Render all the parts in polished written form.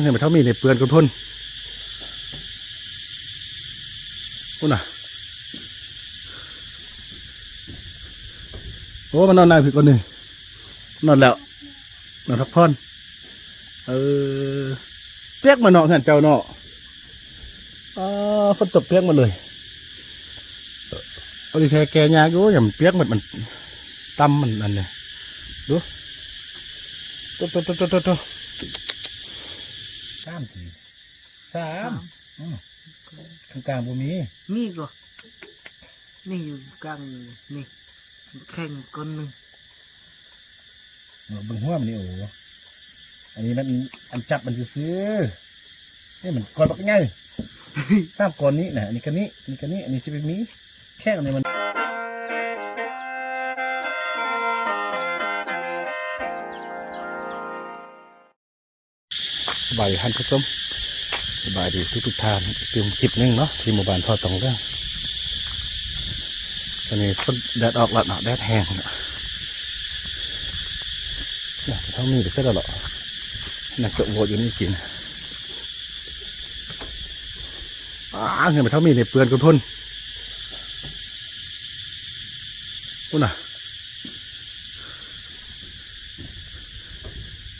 เห็นไหมเท่ามีในเปลือนกันพ่นพุ่นน่ะโอ้มันนอนนายผิดคนหนึ่งนอนแล้วนอนพักผ่อนเปียกมาเนาะเห็นเจ้าเนาะฝนตกเปียกมาเลยเอาดิแท้แกยากอยู่อย่างเปียกมันตั้มมันอันเนี่ยดูโตสามทีสามกลางบุมีก็นี่อยู่กลางนี่แข่งคนหนึ่งบึงหัวมันนี่โอ้อันนี้มันอันจับมันซื้อนี่มันก้อนปักง่ายตามก้อนนี้นะอันนี้กันนี้อันนี้กันนี้อันนี้จะเป็นมีแค่อันนี้มันสบายฮันผู้ชมสบายดีทุกทานเตรียมคลิปนึงเนาะที่หมู่บ้านทอดตองเรื่องตอนนี้ฝนแดดออกละเนาะแดดแห้งเนาะเท่ามีไปเสร็จแล้วหรอนักเกาะโวอยู่นี่กินเห็นไหมเท่ามีในเปลือนกันพ่นพุ่นน่ะ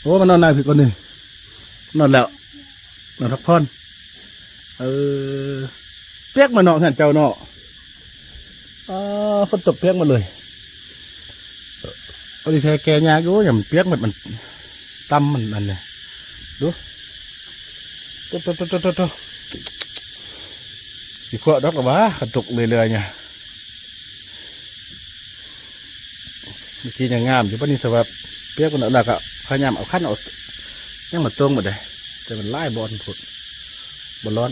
โอ้มันนอนนายผิดคนหนึ่งนอนแล้วนอนพักผ่อนเปียกมาเนาะเห็นเจ้าเนาะฝนตกเปียกมาเลยเอาดิแท้แกยากอยู่อย่างเปียกมันตั้มมันอันเนี่ยดูโตสิขวดดอกหรอวะกระตุกเลยเนี่ยเมื่อกี้ยังงามอยู่ป่ะนี่สำหรับเปียกคนนั้นก็พยายามเอาขั้นเอายังมาตรงหมดเลยแต่มันไล่บอลผุดบอลร้อน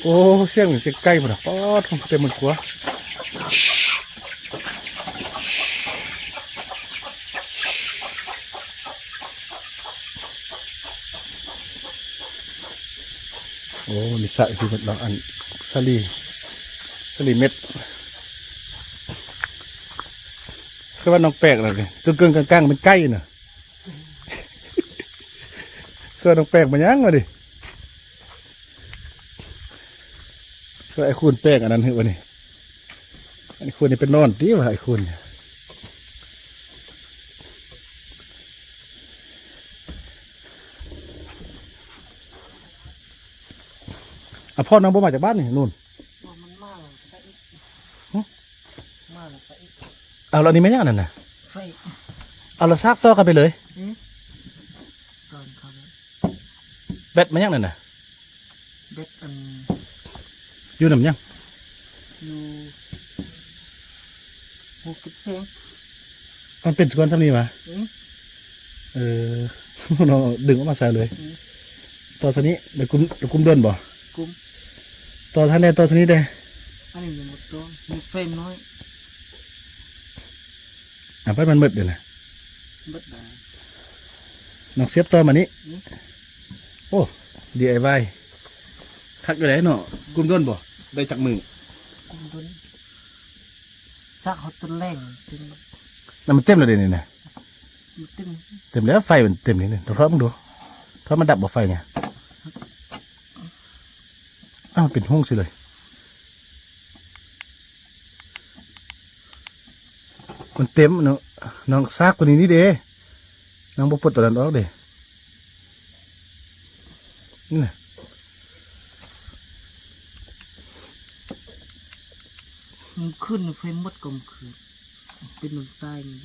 โอ้เสียงใกล้หมดอ่ะป๊อดเต็มมันขัวโอ้นี่สะที่มันเราอันสลีเม็ดคือว่าน้องแปลกเลยตัวเกินกลางๆมันใกล้น่ะคือน้องแปลกมันยังมาดิก็ไอ้คุณแป้งอันนั้นเหรอวะนี่ไอ้คุณนี่เป็นนอนตีวะไอ้คุณพ่อน้องบ่มาจากบ้านนี่นู่นมันมากไปเอาเรานี่ไม่ยากนั่นน่ะไฟเอาเราซากต่อกันไปเลยตอนเขาแบตไม่ยากนั่นน่ะเบ็ดอยู่หนำยังอยู่60 เซนมันเป็นสกอนซ้ำนี่มาเราดึงออกมาใส่เลยตอนนี้เดี๋ยวกุ้มเดินบ่กุ้มตอนท่านได้ตอนนี้ได้อันนี้ยังหมดตัวมีเฟรมน้อยไปมันมืดเดี๋ยวนะมืดได้นอกเสียบตัวมานี้โอ้ DIY ทักอยู่ไหนเนาะกุ้มเดินบ่ได้จากมือกุ้มเดินซักเขาต้นแรงนั่นมันเต็มเลยเดี๋ยวนี้นะเต็มแล้วไฟมันเต็มนี่เนี่ยเราทอดมึงดูทอดมันดับบ่ไฟเนี่ยอ้าวเป็นห้องสิเลยมันเต็มเนาะน้องซากกว่านี้นี่เด้น้องบ่ปลดตัวนั้นออกเด้นี่นะมันขึ้นเฟรมมดกลมคืนเป็นหนุ่มทรายมัน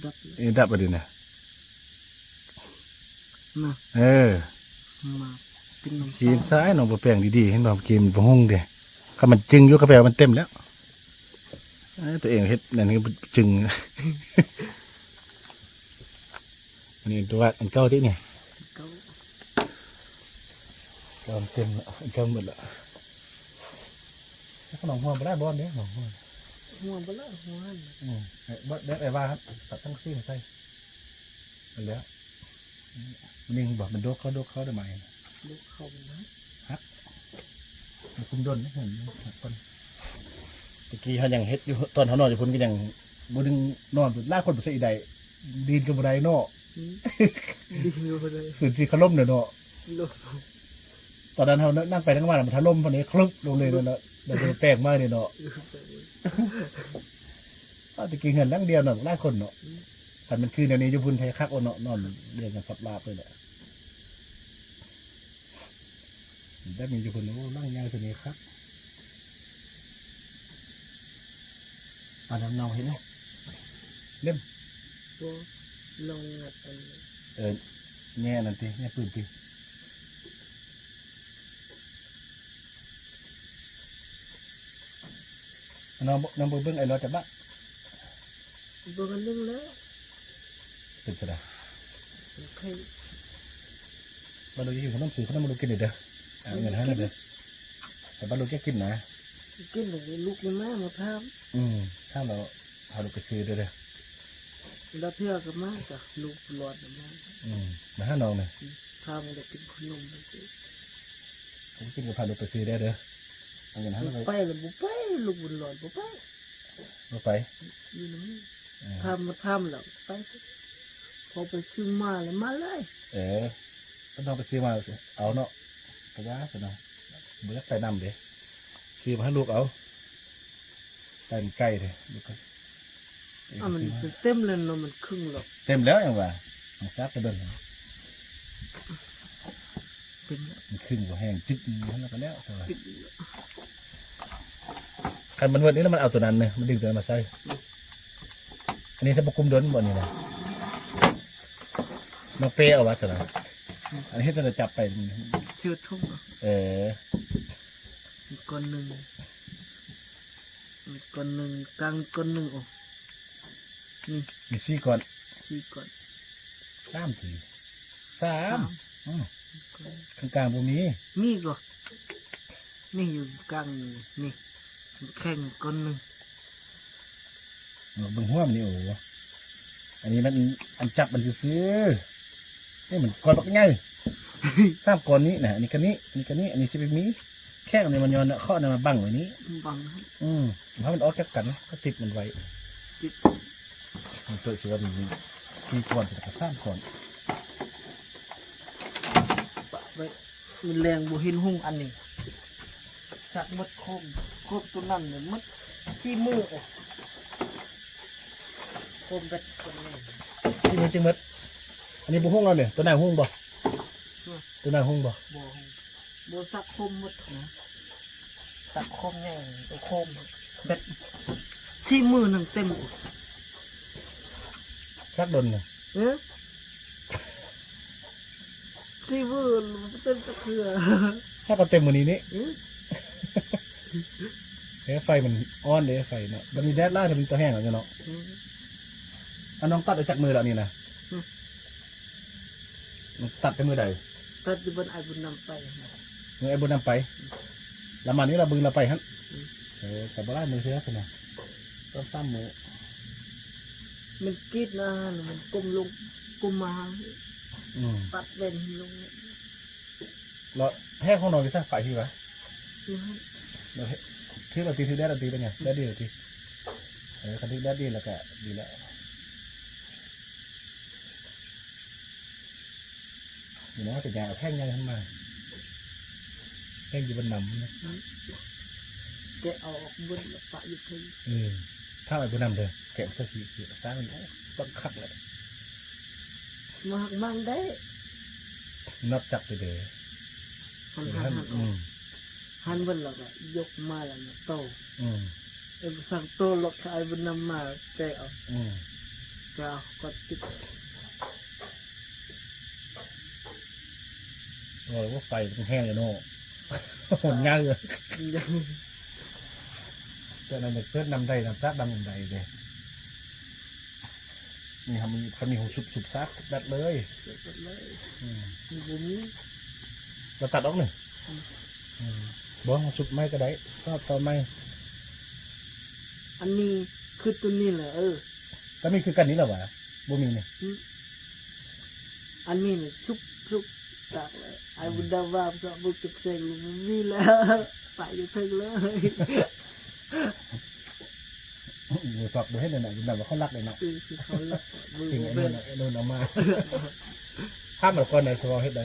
ดับดับไปดินะมามาเป็นหนุ่มกินซ้ายน้องบ่แปลงดีๆให้น้องกินบ่ห้องเด้ถ้ามันจึงอยู่กระแปมันเต็มแล้วตัวเองเฮ็ดนั่นก็จึงอันนี้ตัวอันเก่าที่นี่เก่าเต็มแล้วเก่าหมดแล้วขนมหัวไปได้บอลเด้ขนมหัวไปแล้วหัวบอลเด็ดไอ้บ้าครับตัดตั้งซี่ใส่ อันแล้วนิ่งบอกมันโดกเขาได้ไหม ลูกเขานะ มันคุมดนนะเห็นคนตะกี้เขายังเฮ็ดอยู่ตอนเขานอนอยู่คนก็ยังบ่ดึงนอนล่าคนบ่ใส่ใดดีนกับบ่ได้เนาะ ดีอยู่เลย คือสิขล่มเนาะ ลูก ตอนนั้นเขานั่งไปนั่งมามันถล่มพอนี้คลึกลงเลยเนาะแล้วก็แปลกมากเลยเนาะตะกี้เห็นนั่งเดียวเนาะล่าคนเนาะคันมันคือเดี๋ยวนี้อยู่พุ่นไทยคักเอาเนาะนอนเรียนกันสับลาบเลยแหละได้มีอยู่พุ่นโอ้นั่งยาวตัวนี้ครับอันนั้นเนาเห็นไหมเล่ม ตัวลงอัน แง่นั่นทีแง่ปืนทีน้องเบิ้งไอ้รถจะบ้า เบิ่งอันนึงแล้ว เป็นจะได้ ใคร บ้านเราอยู่ขนมสือขนมเรากินเด้อเอาเงินให้เลยเด้อแต่บ้านเราแค่กินนะ กินเลยลูกยังแม่มาท ถ้าเราเอาลูกไปซื้อเด้อ ำแล้วเพื่อก็มาจากลูกหลอดมา มาห้าน้องเนี่ย ทำเลยกินขนมเลย ผมกินกับพาลูกไปซื้อได้เด้อเอาเงินให้เรา ไปเลยบุไปลูกบุญหลอดบุไป เราไป อยู่นั่นทำมาทำแล้วไปพอไปซื้อมาเลยมาเลย ก็ต้องไปซื้อมาเอาเนาะกระยาสิเนาะเบื่อไปนำเด้ซื้อมาให้ลูกเอาไก่ไก่เด้ลูกก็ มันเต็มเลยเนาะมันครึ่งหรอก เต็มแล้วยังว่ามันซับกระเดิน เป็น มันขึ้นกว่าแห้งจึ๊กแล้วก็แล้วใช่ไหม ปิด คันมันวันนี้แล้วมันเอาตัวนั้นเนี่ยมันดึงตัวนั้นมาใส่อันนี้ถ้าปกุมโดนบ่นี่นะมาเปย์เอาไว้สินะอันนี้จะจับไป เชื่อทุ่ง ก้อนหนึ่งกลางก้อนหนึ่งโอ้นี่ มีซี่ก่อน สี่ก้อน สามข้างกลางพวกนี้ มีก็นี่อยู่กลางนี่แข่งก้อนหนึ่ง เบิ่งหัวมันนี่โอ้อันนี้มันอันจับมันซื้อนี่มันก่อนปักง่ายสามก่อนนี้นะอันนี้กันนี้อันนี้กันนี้อันนี้สิเป็นมีแค่อันนี้มันย้อนข้อนั้นมาบังไว้นี้ บัง เพราะมันออกจากกันก็ติดมันไว้ ติด มันตัวสิว่ามันสี่ก่อนแต่ก็สามก่อน ปะไว้มันแรงบ่เห็นหุ่งอันนี้จัดมัดโคมตัวนั้นเลยมัดขี้มือโคมแบบคนนี้ ที่มันจึงมัดอันนี้บุ้งเราเนี่ยตัวไหนหุ้งบ่ตัวไหนหุ้งบ่ บ่สักโคมมัดนะสักโคมใหญ่ตัวโคมแบบขี้มือหนึ่งเต็ม ชักดนเนี่ย ซีเวอร์เต็มตะเคือ ถ้าก็เต็มวันนี้นี่ไฟมันอ่อนเลยไฟเนาะมันมีแดดล่าจะเป็นตัวแห้งแล้วเนาะอันน้องตัดออกจากมือแล้วนี่นะมันตัดจากมือใด ตัดอยู่บนไอ้บุญนำไป มือไอ้บนนำไปแล้วมันนี้เราบึงเราไปฮะแต่บ้านมือเสียสินะต้องตั้มมือ มันกีดนะมันกลมลงกลมมาตัดเว้นลง แล้วแห้งของนอนไปซะไฟที่วะ คือให้ เราที่เราตีที่แดดเราตีเป็นไงแดดดีเราตีคันที่แดดดีแล้วก็ดีแล้วอยู่นะแต่ยาแห้งยังขึ้นมาแห้งอยู่บนน้ำนะ แกะเอาออกบนแล้วปะอยู่ที่ ถ้าไปบนน้ำเลยแกะสักทีสร้างต้องขัดเลย มามั่งได้ นับจับไปเลย หันบนหลักยกมาแล้วโตไอ้สั่งโตหลอกไอ้บุญนำมาแกะเอาแกะก็ติด เราว่าไฟมันแห้งเลยโน่หดง่ายเลย ยัง แต่ในเพื่อนนำได้นำซักดำนำได้เลยนี่เขามีหัวสุบซักดัดเลย เลยบุญ เราตัดออกหนึ่งบอกหัวสุบไม่ก็ได้ก็ต่อไม่ อันนี้คือตัวนี้แหละก็มีคือกันนี้แหละวะบ่มีนี่ อันนี้เนี่ยชุบตักเลยไอ้บุญดาวาบก็บุกจุกเซงมีแล้วไปอยู่เพิ่งเลย มือฝักดูให้หน่อยนะแบบว่าเขารักเลยเนาะ คือเขาละมือ จริงไอ้ เป็ นู่ น นไอ้นู่นเอามาห้ามแบบก่อนในสวอเฮ็ดได้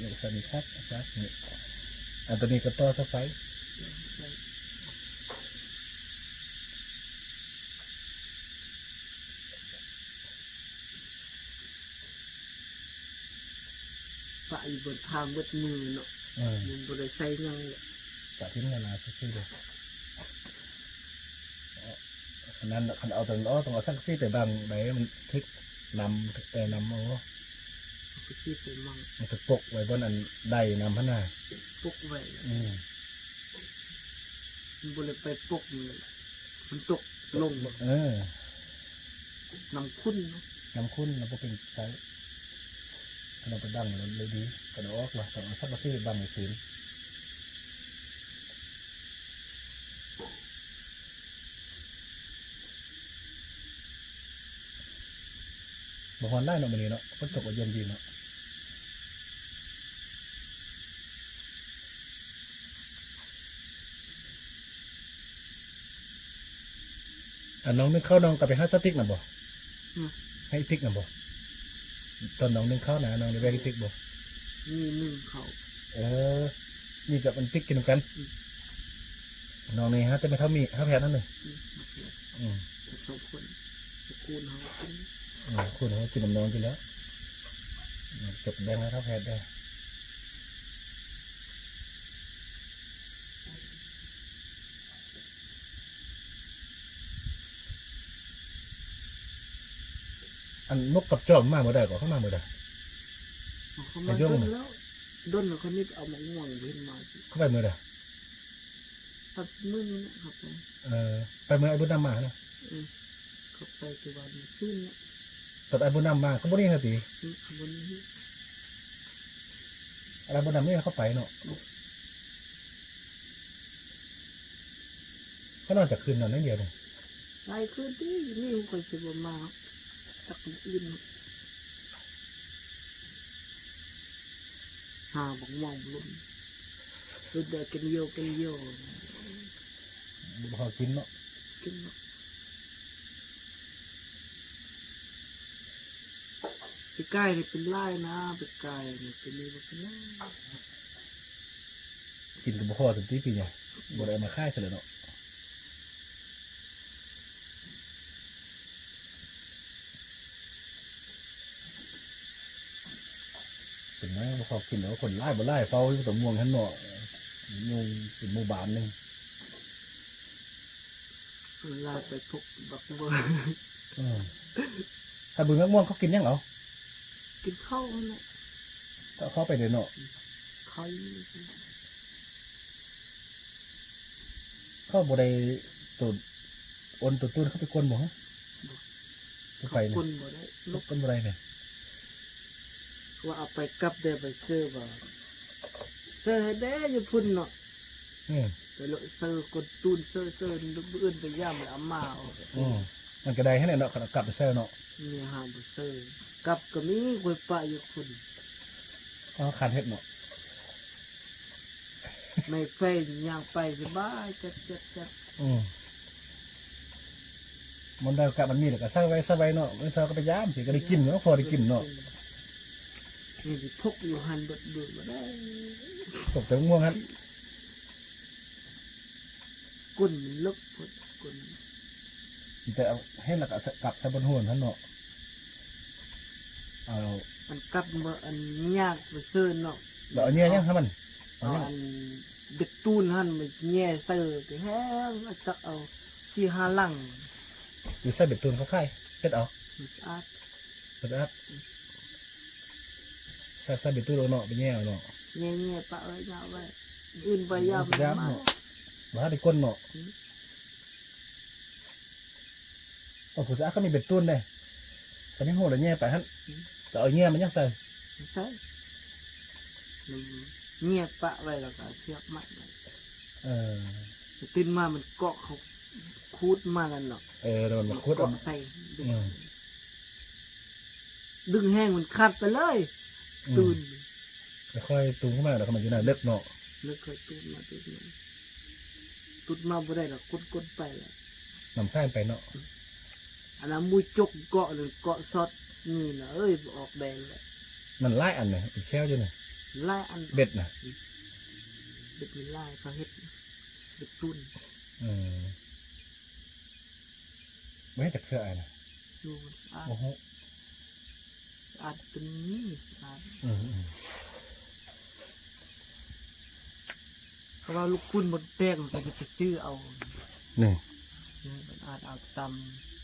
นี่ก็มีครับนะครับนี่อันตัวนี้ก็ต่อสไฟ ไปอยู่บนทางบนมือเนาะมันบริใช้ยังเลย จากที่นี่นะซื่อเลยขนาดขันเอาแต่ล้อต้องเอาสักซี่แต่บางไหนมันพลิกนำแต่นำเอา ไปคิดไปมั่ง มันจะปกไว้บนอันใดนำพะนา ปุกไว้มันบริไปปุกเลยมันตกลง น้ำข้นเนาะ น้ำข้นเราเป็นใช้เราไปดังมันเลยดีกระโดดว่าต้องเอาสักซี่บางไอ้สินบางคนได้เนาะมันนี้เนาะก็ตกเย็นดีเนาะน้องนึกเข้าน้องกลับไปให้สติ๊กนะบ่ให้ติ๊กนะบ่ตอนน้องนึกเข้านะน้องได้แบกติ๊กบ่ มีนึ่งเขา นี่กับมันติ๊กกินกันน้องนี่ฮะจะไม่เท่ามีห้าแพนนั่นเลย สองคนตระกูลเขาเป็น คุณเขากินน้ำน้องกินแล้วจบแดงแล้วเท่าแพนได้อันนกกับจอมมาเมื่อใดก่อนเข้ามาเมื่อใด เขามาด้นแล้วด้นแล้วเขานี่เอามาง่วงเว้นมา เข้าไปเมื่อใด ตัดมือนี่นะครับ ไปเมื่อไอ้บุญนำมาเนาะ เขาไปที่วันขึ้นเนี่ย ตัดไอ้บุญนำมาก็บ่ได้ฮะตี บนนี้ อะไรบุญนำนี่เข้าไปเนาะเขานอนจากคืนนอนนั่นเดียวเลย ลายคืนที่นี่คอยจะมาจากอื่นหาบังมองลุ่นรุ่นเด็กกันโยกันโย พอกินเนาะ กินไปใกล้นี่เป็นไล่นะไปไกลนี่เป็นนี่เป็นไล่ กินกับพ่อถึงที่ปีเนี่ยบ่ได้เอามาค่ายเฉลยเนาะเป็นไหมบ่พอกินแล้วคนไล่บ่ไล่เฝ้าอยู่ตัวม่วงท่านเนาะยุงเป็นหมู่บ้านหนึง ไล่ไปพกบักเบอร์ ถ้าบึงม่วงเขากินยังเหรอ กินข้าวเนี่ย ก็เข้าไปเดี๋ยวเนาะ ไข่ เข้าบ่ได้ตัวอ้นตัวตุ้นเข้าไปกวนบ่ฮะไป ข้าว เนี่ย คนบ่ได้ ลบกันบ่ได้เนี่ย ว่าเอาไปกับเดไปเสื้อบ่เสื้อให้ได้อยู่พุ่นเนาะ อืม ไปเลาะเสื้อกดตูนเสื้อลูกอื่นไปย่ามไปเอามาเอา มันก็ได้ให้เนี่ยเนาะขนาดกลับไปเซลเนาะ มีหาบ่เสื้อกับก็มีกวยปะอยู่พุ่น เขาขาดเฮ็ดเนาะ ไม่ไฟย่างไปสบายจัด มันได้กลับมันมีแต่ก็สร้างไว้สบายเนาะมันเซลก็ไปย้ำสิก็ได้กินเนาะพอได้กินเนาะ นี่สิพกอยู่หันเบิดเบื่อบ่ได้ ตกแต่ม่วงฮะ กุนมันลึกพุ่นกุน แต่เอาให้หลักกลับใส่บนหัวท่านเนาะเอา มันกลับมาอันยากไปเสื้อเนาะ เราเอาเนี่ยยังให้มันเอา เอา เนี่ย อันเด็กตูนหันมันแย่เสื้อไปแห้งแล้วจักเอาสี่ห้าหลัง อยู่ใส่เบ็ดตูนเขาค่ายเฮ็ดเอา มันสะอาด เฮ็ดเอาใส่เบ็ดตูนเอาเนาะไปแย่เอาเนาะ แง่ๆปะไว้ยาวไว้อื่นไปยาว ไปย้ำเนาะมาได้ก้นเนาะโอ้ผู้สาวเขามีเบ็ดตูนเลยแต่ไม่โหดเลยแย่ไปฮะแต่เอาแย่มันยังใส่ ใช่เงียบปะไว้แล้วก็เชือกมัดไว้ เออ ตื่นมามันเกาะเขา คูดมาแล้วเนาะ แล้วมันมาคุด เกาะใส่ดึง อืม ดึงแห้งมันคัดไปเลยตื่น ค่อยๆตุงขึ้นมาแล้วก็มันอยู่หน้าเลิกเนาะ เลิกเคยตื่นมาตุดมาบ่ได้หรอกกดไปแล้ว นำไส้ไปเนาะ อันนั้นมุยจกเกาะหรือเกาะซอดนี่นะเอ้ยออกแดงเลย มันไล่อันเนี่ยอีกแช่อยู่เนี่ย ไล่อัน เบ็ดนะ เด็กมันไล่เขาเฮ็ดเด็กตุ้น ไม่ให้จากเครืออะไรนะ ดูมันสะอาด โอ้โห สะอาดเป็นนี่สะอาด อืม เพราะว่าลูกคุณหมดแป้งมันก็จะไปซื้อเอา นี่ มันอาจเอาตำ